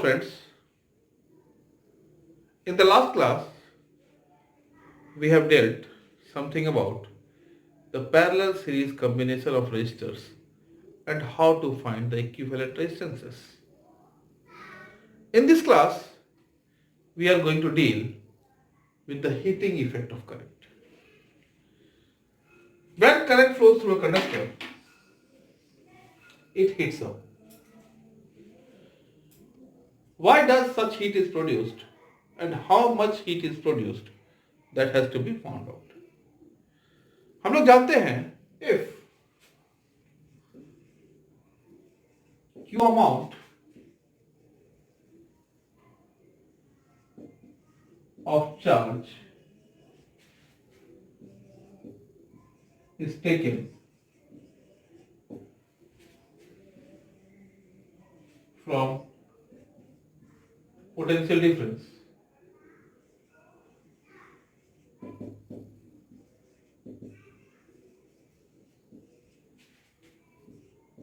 friends, in the last class we have dealt something about the parallel series combination of resistors and how to find the equivalent resistances. In this class we are going to deal with the heating effect of current. When current flows through a conductor, it heats up. Why does such heat is produced and how much heat is produced, that has to be found out. हम लोग जानते हैं if Q amount of charge is taken from potential difference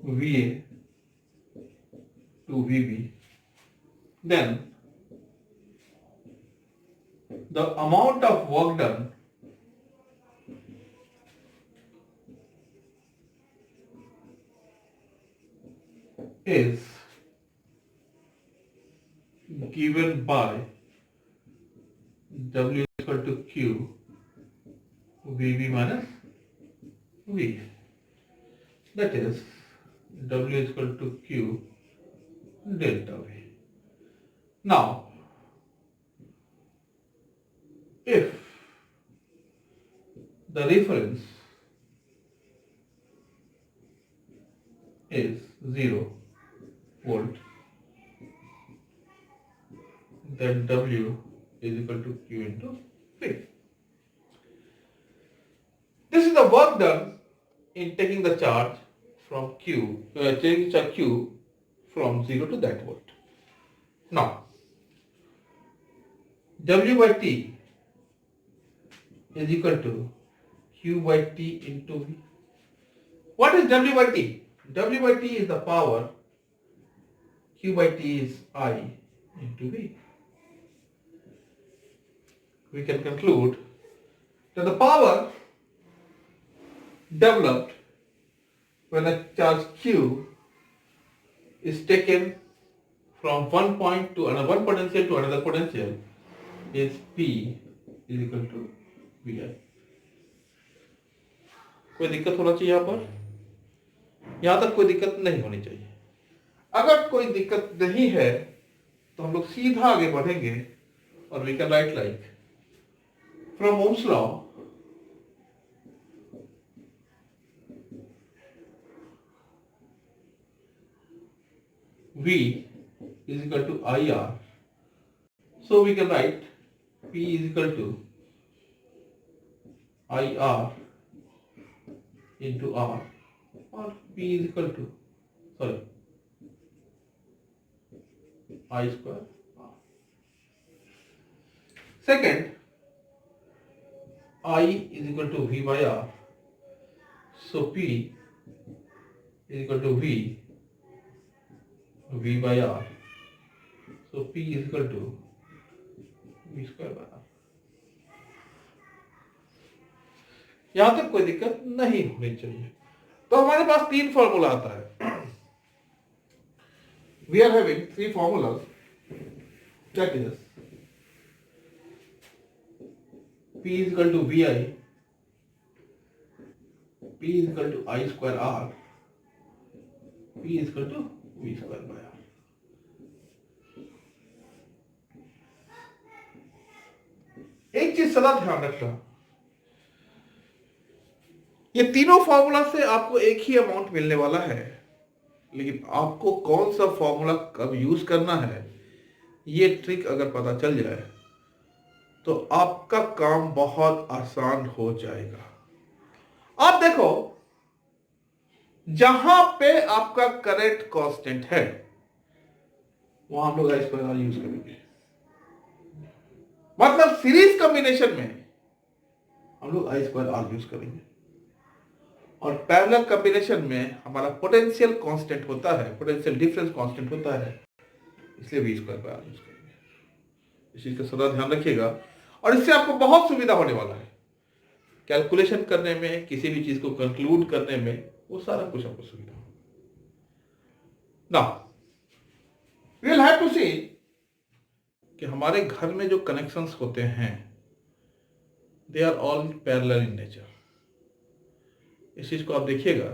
VA to VB, then the amount of work done is given by W equal to Q VB minus V. That is W is equal to Q delta V. Now, if the reference is 0 volt, then W is equal to Q into V. This is the work done in taking the charge from taking charge Q from 0 to that volt. Now, W by T is equal to Q by T into V. What is W by T? W by T is the power, Q by T is I into V. We can conclude that the power developed when a charge Q is taken from one point to another, one potential to another potential, is P is equal to VI. कोई दिक्कत होना चाहिए यहाँ पर? यहाँ तक कोई दिक्कत नहीं होनी चाहिए. अगर कोई दिक्कत नहीं है तो हम लोग सीधा आगे बढ़ेंगे और we can write like from Ohm's law V is equal to IR. So we can write P is equal to IR into R, or P is equal to, I square R. Second, I is equal to V by R. So P is equal to V by R. So P is equal to V square by R. यहां तक कोई दिक्कत नहीं होनी चाहिए. तो हमारे पास तीन फॉर्मूला आता है. We are having three formulas. That is P is equal to VI, P is equal to I square R, P is equal to V square by R. एक चीज सदा ध्यान रखना, ये तीनों फॉर्मूला से आपको एक ही अमाउंट मिलने वाला है, लेकिन आपको कौन सा फॉर्मूला कब यूज करना है, ये ट्रिक अगर पता चल जाए तो आपका काम बहुत आसान हो जाएगा. आप देखो, जहां पे आपका करंट कांस्टेंट है वहां हम लोग आई स्क्वायर आर यूज करेंगे. मतलब सीरीज कॉम्बिनेशन में हम लोग आई स्क्वायर आर यूज करेंगे, और पैरेलल कॉम्बिनेशन में हमारा पोटेंशियल कांस्टेंट होता है, पोटेंशियल डिफरेंस कांस्टेंट होता है इसलिए V स्क्वायर पर यूज करेंगे। इस चीज का सदा ध्यान रखिएगा और इससे आपको बहुत सुविधा होने वाला है कैलकुलेशन करने में, किसी भी चीज को कंक्लूड करने में, वो सारा कुछ आपको सुविधा होगा। Now we will have to see कि हमारे घर में जो कनेक्शंस होते हैं they are all parallel in nature. इस चीज को आप देखिएगा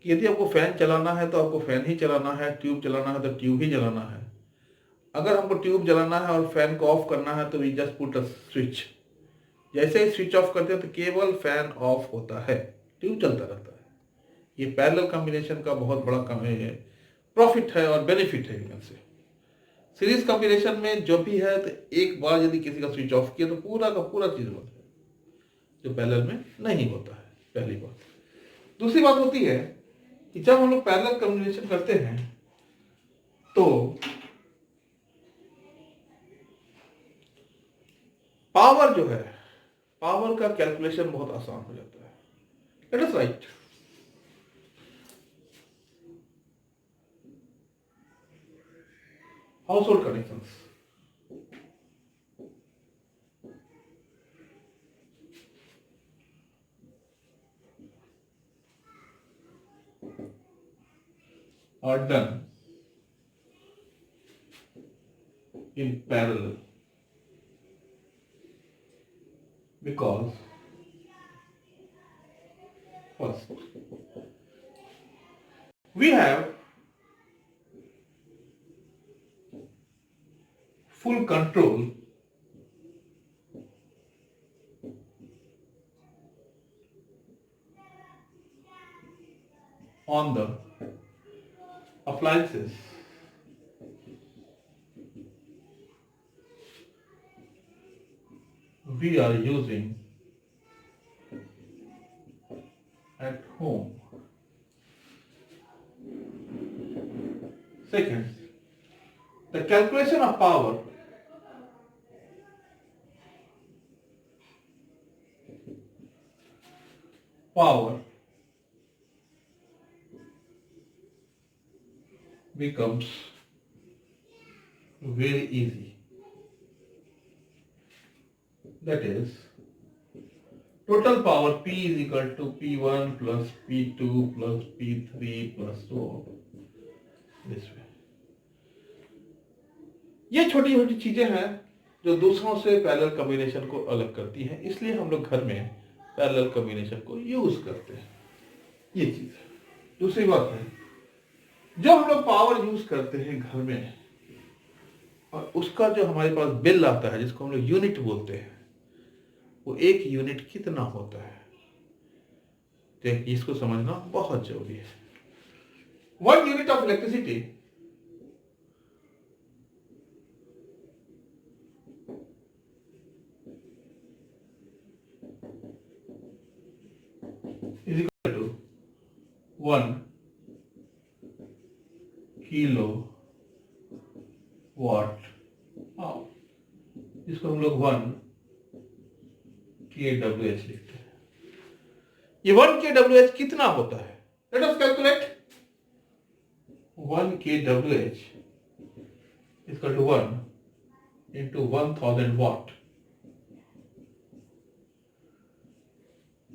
कि यदि आपको फैन चलाना है तो आपको फैन ही चलाना है, ट्यूब चलाना है तो ट्यूब ही चलाना है। अगर हमको ट्यूब जलाना है और फैन को ऑफ करना है तो we just put a switch. जैसे ही स्विच ऑफ करते हैं तो केवल फैन ऑफ होता है, ट्यूब चलता रहता है। ये पैरेलल कॉम्बिनेशन का बहुत बड़ा प्रॉफिट है और बेनिफिट है इनसे। सीरीज कॉम्बिनेशन में जो भी है तो एक बार यदि किसी का स्विच ऑफ किया तो पूरा का पूरा चीज बंद है, जो पैरेलल में नहीं होता है। पहली बात। दूसरी बात होती है कि जब हम लोग पैरेलल कॉम्बिनेशन करते हैं तो पावर जो है, पावर का कैलकुलेशन बहुत आसान हो जाता है। Let us right household connections. are done in parallel because first we have full control on the appliances we are using at home. Second, the calculation of power becomes very easy. That is, total power P is equal to P1 plus P2 plus P3 plus so on. This way. ये छोटी छोटी चीजें हैं जो दूसरों से parallel combination को अलग करती हैं, इसलिए हम लोग घर में पैरेलल कॉम्बिनेशन को यूज करते हैं। ये चीज है। दूसरी बात है, जो हम लोग पावर यूज करते हैं घर में और उसका जो हमारे पास बिल आता है जिसको हम लोग यूनिट बोलते हैं, वो एक यूनिट कितना होता है, तो इसको समझना बहुत जरूरी है। 1 unit of electricity is equal to 1 kilowatt hour, इसको हम लोग 1 kWh लिखते हैं। ये 1 kWh कितना होता है? Let us calculate. 1 kWh equal to 1 into 1000 watt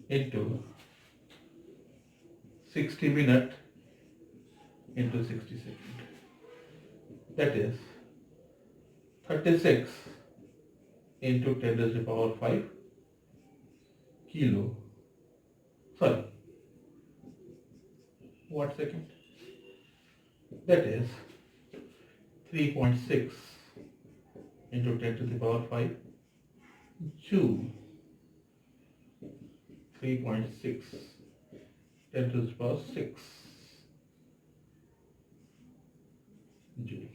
into 60 minute into 60 second. That is 36 into 10 to the power 5 kilo, sorry, watt second. That is 3.6 into 10 to the power 5 joule. 3.6 10 to the power 6 joule.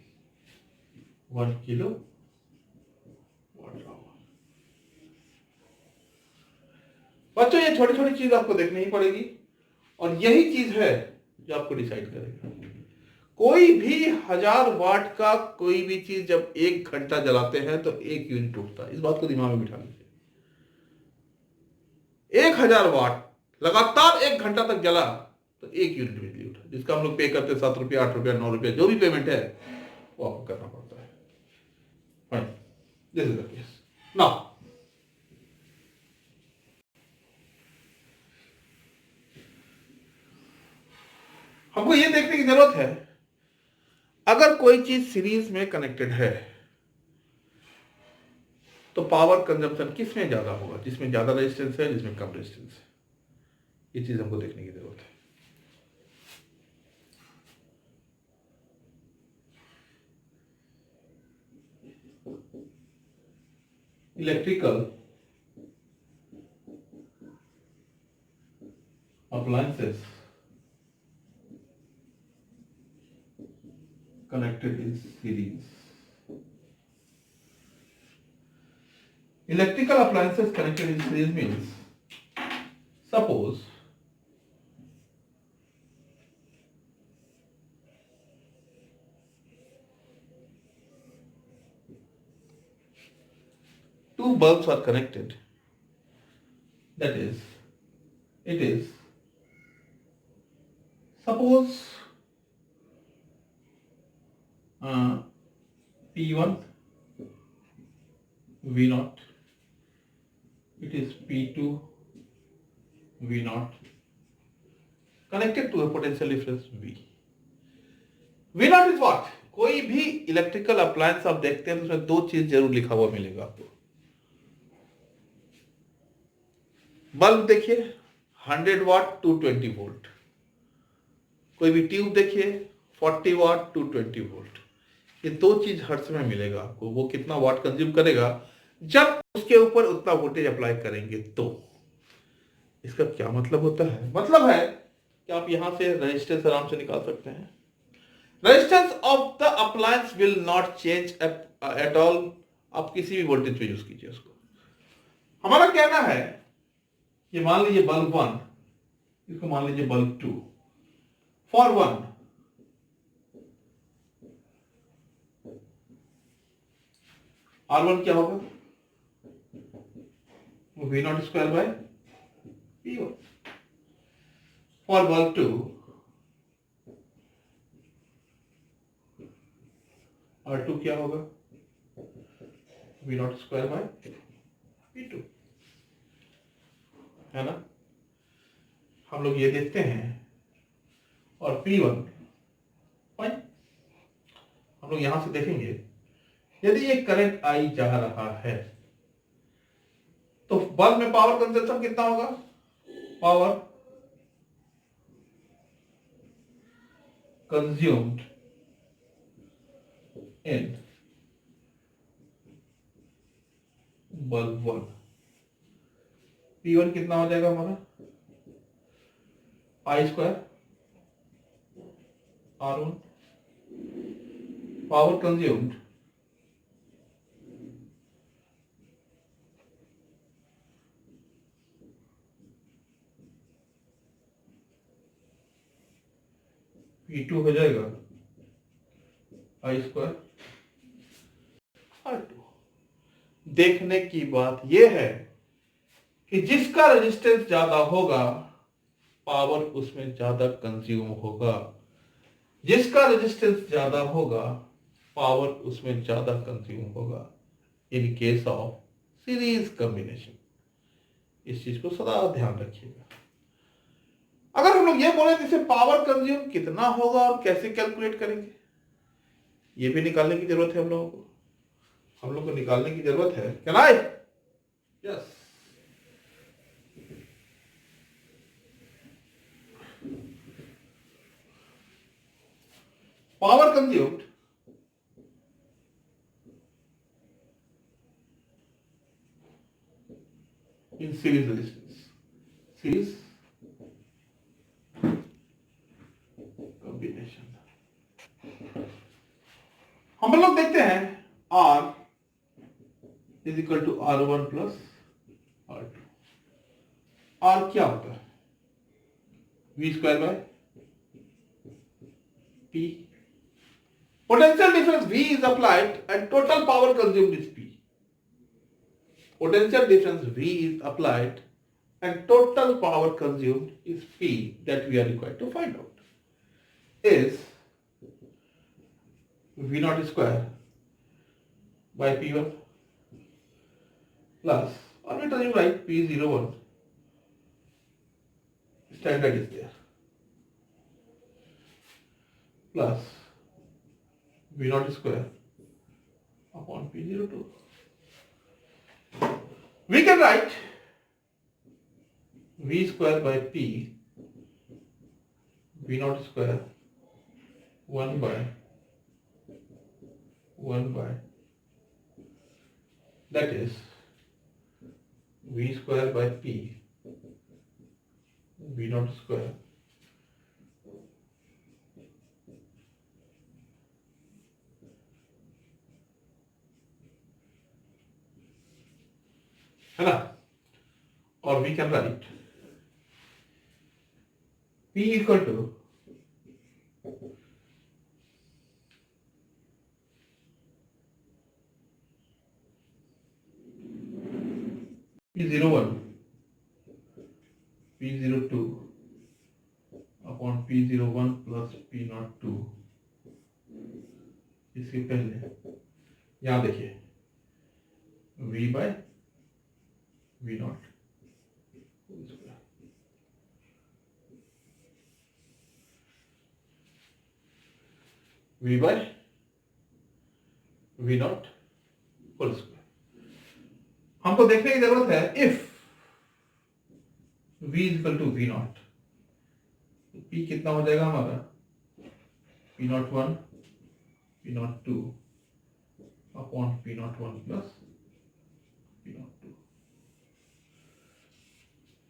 1 kilo watt hour. बच्चों, ये छोटी छोटी चीज आपको देखनी ही पड़ेगी और यही चीज है जो आपको डिसाइड करेगा। कोई भी 1000 वाट का कोई भी चीज जब 1 घंटा जलाते हैं तो 1 यूनिट उठता है। इस बात को दिमाग में बिठा लीजिए। 1000 वाट लगातार 1 घंटा तक जला तो 1 यूनिट बिजली उठा, जिसका हम लोग पे करते 7 रुपया, 8 रुपया, 9 रुपया, जो भी पेमेंट है वो आपको करना पड़ता है। Fine, this is the case. Now हमको ये देखने की जरूरत है, अगर कोई चीज सीरीज में कनेक्टेड है तो पावर कंजम्पशन किस में ज्यादा होगा, जिसमें ज्यादा रेजिस्टेंस है, जिसमें कम रेजिस्टेंस है। ये चीज हमको देखने की जरूरत है। Electrical appliances connected in series. Electrical appliances connected in series means, suppose two bulbs are connected, that is, it is, suppose P1 V0, it is P2 V0 connected to a potential difference V. V0 is what? कोई भी electrical appliance आप देखते हैं तो उसमें दो चीज जरूर लिखा हुआ मिलेगा आपको। बल्ब देखिए 100 वाट 220 वोल्ट, कोई भी ट्यूब देखिए 40 वाट 220 वोल्ट। ये दो चीज हर समय मिलेगा आपको। वो कितना वाट कंज्यूम करेगा जब उसके ऊपर उतना वोल्टेज अप्लाई करेंगे तो। इसका क्या मतलब होता है? मतलब है कि आप यहां से रेजिस्टेंस आराम से निकाल सकते हैं। Resistance of the appliance will not change at all. आप किसी भी वोल्टेज पे यूज कीजिए उसको। हमारा कहना है कि मान लीजिए बल्ब 1, इसको मान लीजिए बल्ब 2, फॉर 1 R1 क्या होगा? V0 square by P1। For bulb 2 R2 क्या होगा? V0 स्क्वायर बाय P2, है ना? हम लोग ये देखते हैं और P1 फाइन। हम लोग यहां से देखेंगे यदि ये करंट आई जा रहा है तो बल्ब में पावर कंजप्शन कितना होगा? Power consumed in bulb 1, P1 कितना हो जाएगा हमारा? I square R1, power consumed P2 हो जाएगा I स्क्वायर R2। देखने की बात यह है कि जिसका रेजिस्टेंस ज्यादा होगा पावर उसमें ज्यादा कंज्यूम होगा, जिसका रेजिस्टेंस ज्यादा होगा पावर उसमें ज्यादा कंज्यूम होगा in case of series combination. इस चीज को सदा ध्यान रखिएगा। अगर हम लोग ये बोले जैसे पावर कंज्यूम कितना होगा और कैसे कैलकुलेट करेंगे, ये भी निकालने की जरूरत है हम लोगों को। हम लोग को निकालने की जरूरत है। Can I? Yes. Power consumed in series resistance, series combination। हम लोग देखते हैं R is equal to R1 plus R2। R क्या होता है? V square by P। Potential difference V is applied and total power consumed is P। Potential difference V is applied and total power consumed is P that we are required to find out is V naught square by P1 plus, or better you write P01, standard is there, plus V naught square upon P02. We can write V square by P, V naught square 1 by that is V square by P, V naught square है ना, और we can write P equal to P01 P02 upon P01 plus P02। इसके पहले यहां देखिए V by V naught V by V naught whole square. हमको देखने की जरूरत है if V equal to V naught, P कितना हो जाएगा हमारा P01 P02 upon P01 plus P02।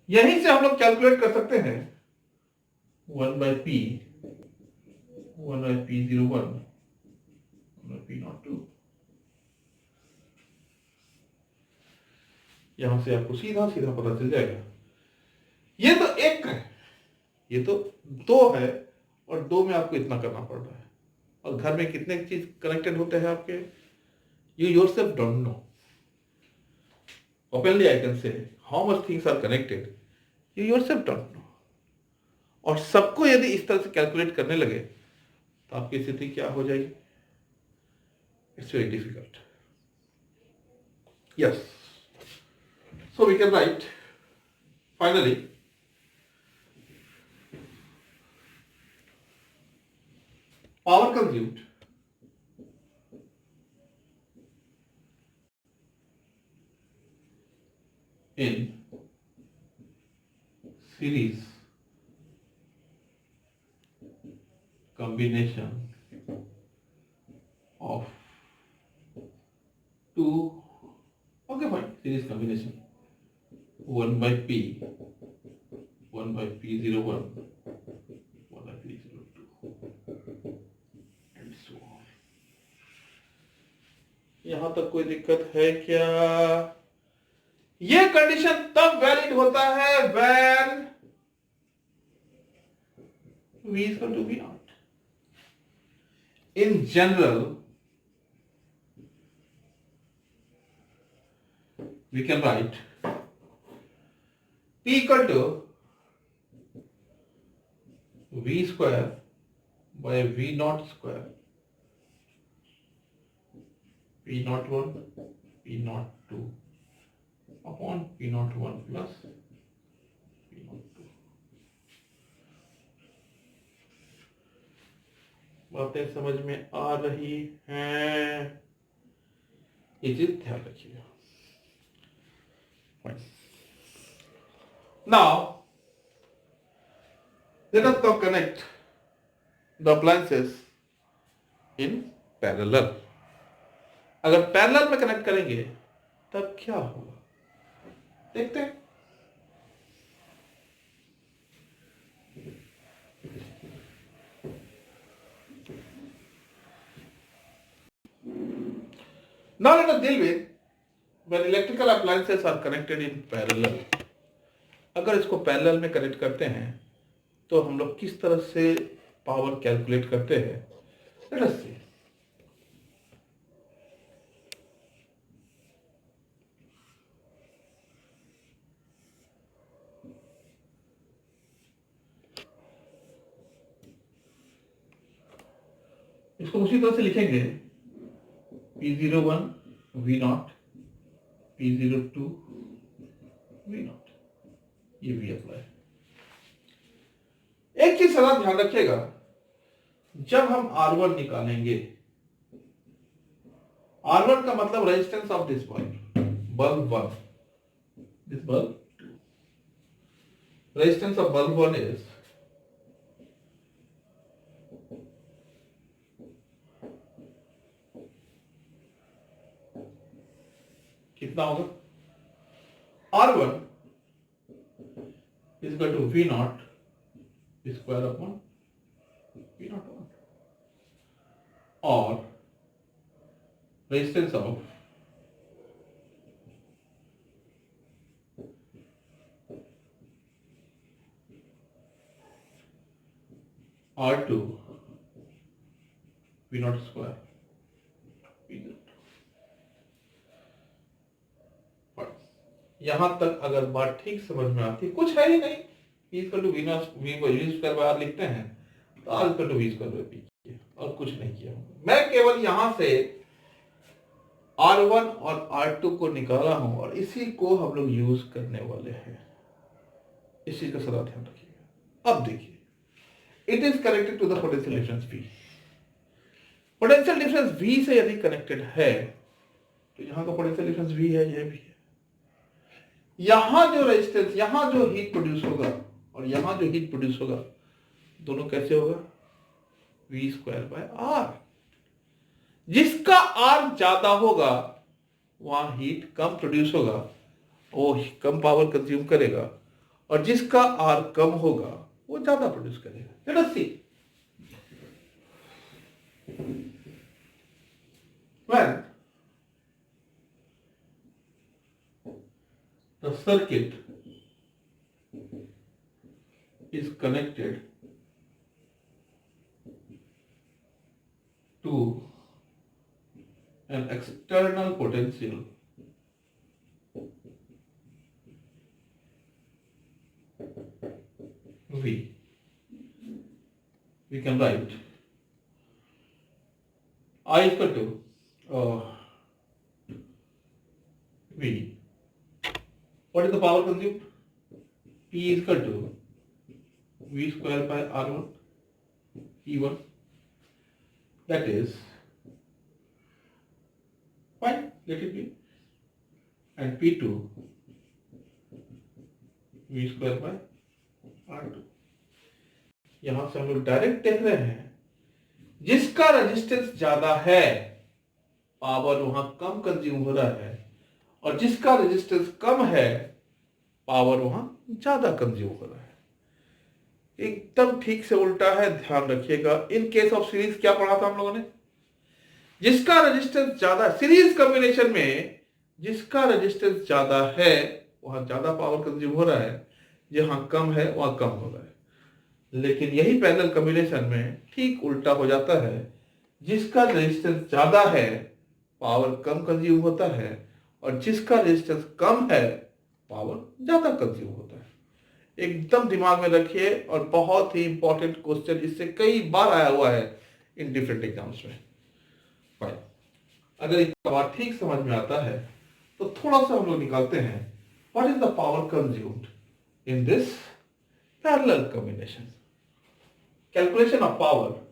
यहीं से हम लोग कैलकुलेट कर सकते हैं 1 by P 1 by P01 1 by P02। यहां से आपको सीधा सीधा पता चल जाएगा। ये तो एक है, ये तो दो है, और दो में आपको इतना करना पड़ रहा है, और घर में कितने चीज कनेक्टेड होते हैं आपके, you yourself don't know. Openly I can say how much things are connected, you yourself don't know. और सबको यदि इस तरह से कैलकुलेट करने लगे तो आपकी स्थिति क्या हो जाएगी, it's very difficult. Yes, so we can write finally power consumed in series combination of two, okay fine, series combination 1 by P 1 by P01 1 by P02 and so on। यहां तक कोई दिक्कत है क्या? ये कंडीशन तब वैलिड होता है when V is equal to V naught। In general we can write P equal to V square by V naught square, P naught 1 P naught 2 upon P naught 1 plus P naught 2। बातें समझ में आ रही हैं? ये चीज ध्यान रखिएगा। Now let us now connect the appliances in parallel। अगर पैरेलल में कनेक्ट करेंगे तब क्या होगा, देखते हैं। Now let us deal with when electrical appliances are connected in parallel। अगर इसको पैरेलल में कनेक्ट करते हैं तो हम लोग किस तरह से पावर कैलकुलेट करते हैं, लेट अस सी। इसको उसी तरह से लिखेंगे P01 V0, P02 V0, ये V अप्लाई। एक चीज सदा ध्यान रखिएगा, जब हम R1 निकालेंगे, R1 का मतलब resistance of this bulb 1, this bulb 2, resistance of bulb 1 is कितना होगा? R1 is equal to V0 square upon V01 और resistance of R2 V0 square V0। यहां तक अगर बात ठीक समझ में आती, कुछ है ही नहीं, P equal to V square by R लिखते हैं तो R equal to V square by P, और कुछ नहीं किया। मैं केवल यहां से R1 और R2 को निकाला हूं और इसी को हम लोग यूज करने वाले हैं। इस चीज का सदा ध्यान रखिएगा। अब देखिए, it is connected to the potential difference V। Potential difference V से यदि कनेक्टेड है तो यहां का पोटेंशियल डिफरेंस V है, यह भी है। यहां जो रेजिस्टेंस, यहां जो हीट प्रोड्यूस होगा और यहां जो हीट प्रोड्यूस होगा, दोनों कैसे होगा? V square by R। जिसका R ज्यादा होगा वहां हीट कम प्रोड्यूस होगा, वो कम पावर कंज्यूम करेगा, और जिसका R कम होगा वो ज्यादा प्रोड्यूस करेगा। Let us see, when the circuit is connected to an external potential V, we can write I equal to V. What is the power consumed? P is equal to V square by R1 P1. That is fine, let it be. And P2 V square by R2। यहां से हम लोग direct देख रहे हैं, जिसका resistance ज्यादा है पावर वहां कम कंज्यूम हो रहा है, और जिसका रेजिस्टेंस कम है पावर वहां ज्यादा कंज्यूम हो रहा है। एकदम ठीक से उल्टा है, ध्यान रखिएगा। इन केस ऑफ सीरीज क्या पढ़ा था हम लोगों ने? जिसका रेजिस्टेंस ज्यादा, सीरीज कॉम्बिनेशन में जिसका रेजिस्टेंस ज्यादा है वहां ज्यादा पावर कंज्यूम हो रहा है, जहां कम है वहां कम हो रहा है। लेकिन यही पैरेलल कॉम्बिनेशन में ठीक उल्टा हो जाता है, जिसका रेजिस्टेंस ज्यादा है पावर कम कंज्यूम होता है, और जिसका रेजिस्टेंस कम है पावर ज्यादा कंज्यूम होता है। एकदम दिमाग में रखिए, और बहुत ही इंपॉर्टेंट क्वेश्चन, इससे कई बार आया हुआ है इन डिफरेंट एग्जाम्स में। फाइन, अगर इसका बात ठीक समझ में आता है तो थोड़ा सा हम लोग निकालते हैं, what is the power consumed in this parallel combination. Calculation of power,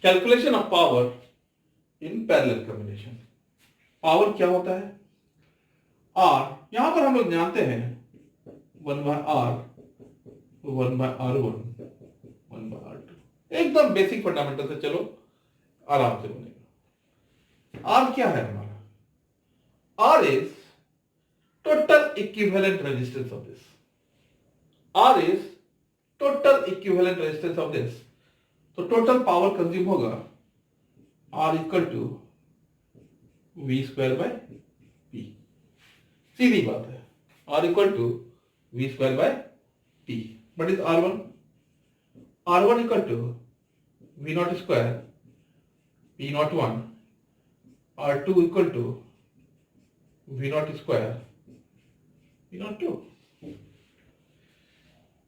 calculation of power in parallel combination. Power क्या होता है? R, यहां पर हम लोग जानते हैं 1 by R, 1 by R1, 1 by R2। एकदम बेसिक फंडामेंटल से चलो आराम से बनेगा। R क्या है हमारा? R is total equivalent resistance of this. R is total equivalent resistance of this. तो टोटल पावर कंज्यूम होगा R equal to V square by P। सीधी बात है, R equal to V square by P। What is R1? R1 equal to V0 square P naught 1 R2 equal to V naught square P naught 2.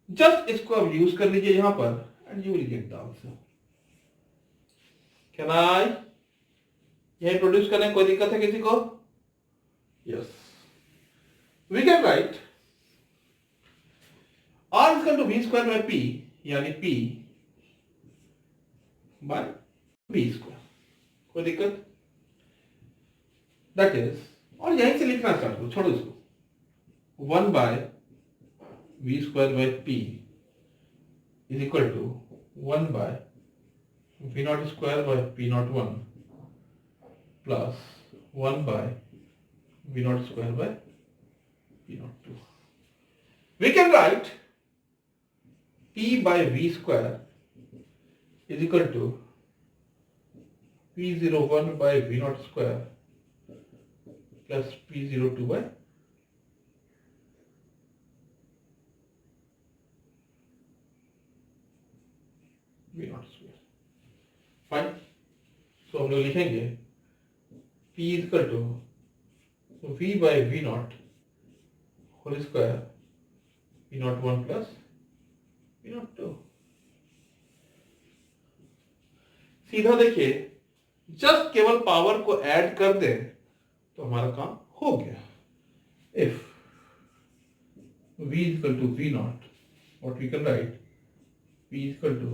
Just इसको अब use कर लीजिए यहां पर and you will get the answer. Can I यह introduce करने कोई दिक्कत है किसी को? Yes. We can write R equal to V square by P यानी P बाय V स्क्वायर. कोई दिक्कत? दैट इज और यहीं से लिखना स्टार्ट करो, छोड़ो इसको. 1 bye V square by P is equal to 1 by V naught square by P naught 1 plus 1 by V naught square by P naught 2. We can write P by V square is equal to P01 by V naught square plus P02 by V naught square. Fine. So हम लोग लिखेंगे P is equal to V by V naught whole square P naught 1 plus P naught 2. सीधा देखिए, just केवल power को add कर दे तो हमारा काम हो गया. If V is equal to V naught, what we can write P is equal to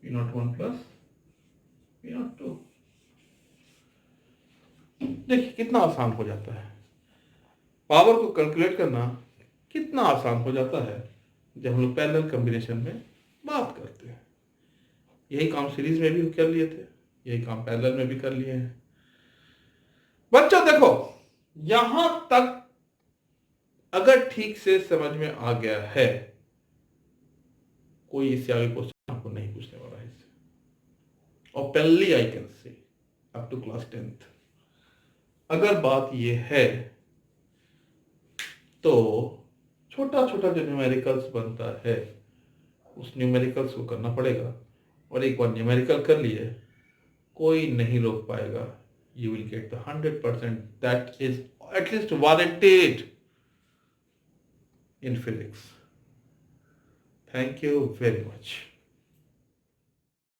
P naught 1 plus P naught 2. देखिए कितना आसान हो जाता है. पावर को कैलकुलेट करना कितना आसान हो जाता है जब हम लोग पैरेलल कॉम्बिनेशन में बात करते हैं. यही काम सीरीज में भी कर लिए थे, यही काम पैरेलल में भी कर लिए हैं. बच्चों देखो, यहां तक अगर ठीक से समझ में आ गया है, कोई इससे आगे क्वेश्चन आपको नहीं पूछने वाला है इससे. और पहली I can say up to class 10th अगर बात ये है तो छोटा छोटा जो न्यूमेरिकल्स बनता है उस न्यूमेरिकल्स को करना पड़ेगा. और एक बार न्यूमेरिकल कर लिए कोई नहीं रोक पाएगा. You will get the 100%. That is at least warranted in physics. Thank you very much.